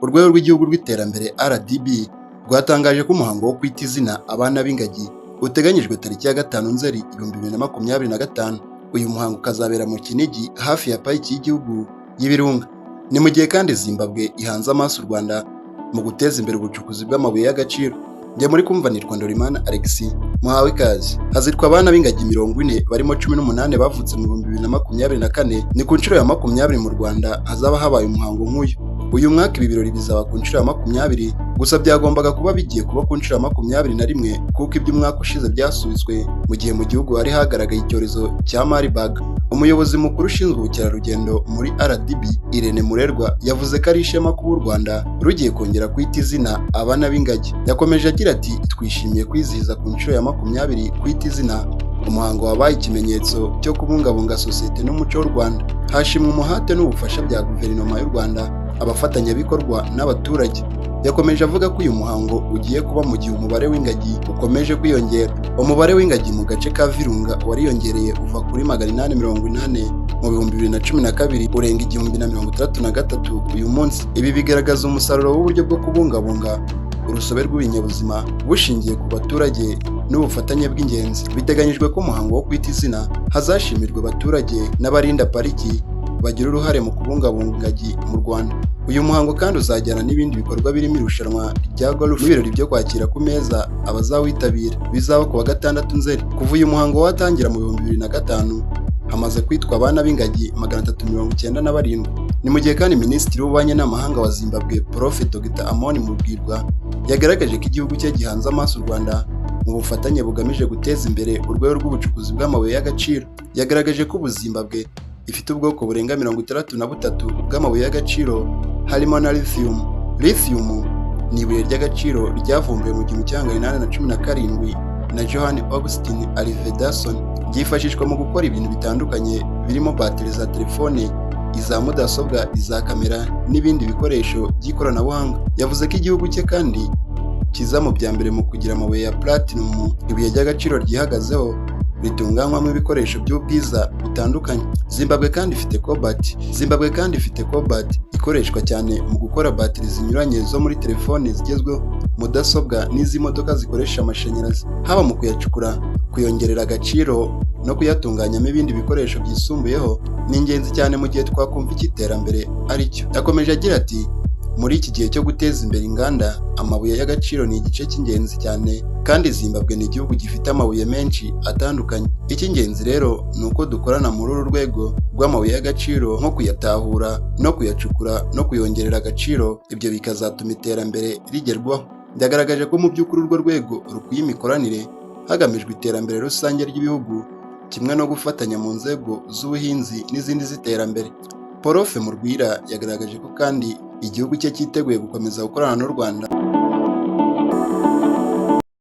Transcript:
urwego rw'igihugu rw'iterambere RDB rwatangaje ko umuhango wo kwita izina abana b'ingagi uteganyijwe tariki ya 5 Nzeri 2025. Uyu muhango ukazabera mu Kinigi hafi ya pariki y'igihugu y'Ibirunga. Ni mu gihe kandi Zimbabwe ihanze amaso u Rwanda mu guteza imbere ubucukuzi bw'amabuye y'agaciro. Njye muri kumva ni Rwandorimana Alexis, muhawe ikaze. Hazitwa abana b'ingagi 40 barimo 18 bavutse mu 2024. Ni ku nshuro ya 20 mu Rwanda hazaba habaye umuhango nk'uyu. Uyu mwaka ibi birori bizaba ku nshuro ya 20, gusa byagombaga kuba bigiye kuba ku nshuro ya 21 kuko iby'umwaka ushize byasubitswe mu gihe mu gihugu hari hagaragaye icyorezo cya Marburg. Umuyobozi mukuru ushinzwe ubukerarugendo muri RDB, Irene Murerwa, yavuze ko ari ishema kuba u Rwanda rugiye kongera kwita izina abana b'ingagi. Yakomeje agira ati, twishimiye kwizihiza ku nshuro ya 20 kwita izina umuhango wabaye ikimenyetso cyo kubungabunga sosiyete n'umuco w'u Rwanda. Hashimwe umuhate n'ubufasha bya guverinoma y'u Rwanda, abafatanyabikorwa n'abaturage. Yakomeje avuga ko uyu muhango ugiye kuba mu gihe umubare w'ingagi ukomeje kwiyongera. Umubare w'ingagi mu gace ka Virunga wariyongereye uva kuri 880 mu 2012 urenga 1063 uyu munsi. Ibi bigaragaza umusaruro w'uburyo bwo kubungabunga urusobe rw'ibinyabuzima bushingiye ku baturage n'ubufatanye bw'ingenzi. Biteganyijwe ko umuhango wo kwita izina hazashimirwa abaturage n'abarinda pariki bagira uruhare mu kubungabunga ingagi mu Rwanda. Uyu muhango kandi uzajyana n'ibindi bikorwa birimo irushanwa rya golf n'ibirori byo kwakira ku meza abazawitabira bizaba ku wa 6 Nzeri. Kuva uyu muhango watangira mu 2005 hamaze kwitwa abana b'ingagi 397. Ni mu gihe kandi Minisitiri w'Ububanyi n'Amahanga wa Zimbabwe Prof Dr Amon Mugirwa yagaragaje ko igihugu cye gihanze amaso u Rwanda mu bufatanye bugamije guteza imbere urwego rw'ubucukuzi bw'amabuye y'agaciro. Yagaragaje ko Zimbabwe ifite ubwoko burenga 63 bw'amabuye y'agaciro harimo na lithium. Lithium ni ibuye ry'agaciro ryavumbuwe mu 1817 na Johann Augustin Alvedson. Ryifashishwa mu gukora ibintu bitandukanye birimo bateri za telefone, iza mudasobwa, iza kamera n'ibindi bikoresho by'ikoranabuhanga. Yavuze ko igihugu cye kandi kiza mu bya mbere mu kugira amabuye ya platinum, ibuye ry'agaciro ryihagazeho ritunganywamo ibikoresho by'ubwiza bitandukanye. Zimbabwe kandi ifite cobalt ikoreshwa cyane mu gukora bateri zinyuranye zo muri telefone zigezweho, mudasobwa n'izi modoka zikoresha amashanyarazi. Haba mu kuyacukura, kuyongerera agaciro no kuyatunganyamo ibindi bikoresho byisumbuyeho ni ingenzi cyane mu gihe twakumva icy'iterambere ari cyo. Yakomeje agira ati, muri iki gihe cyo guteza imbere inganda, amabuye y'agaciro ni igice cy'ingenzi cyane kandi Zimbabwe ni igihugu gifite amabuye menshi atandukanye. Icy'ingenzi rero ni uko dukorana muri uru rwego rw'amabuye y'agaciro nko kuyatahura no kuyacukura no kuyongerera agaciro, ibyo bikazatuma iterambere rigerwaho. Byagaragaje ko mu by'ukuri urwo rwego rukwiye imikoranire hagamijwe iterambere rusange ry'ibihugu kimwe no gufatanya mu nzego z'ubuhinzi n'izindi z'iterambere. Prof Murwira yagaragaje ko kandi igihugu cye cyiteguye gukomeza gukorana n'u Rwanda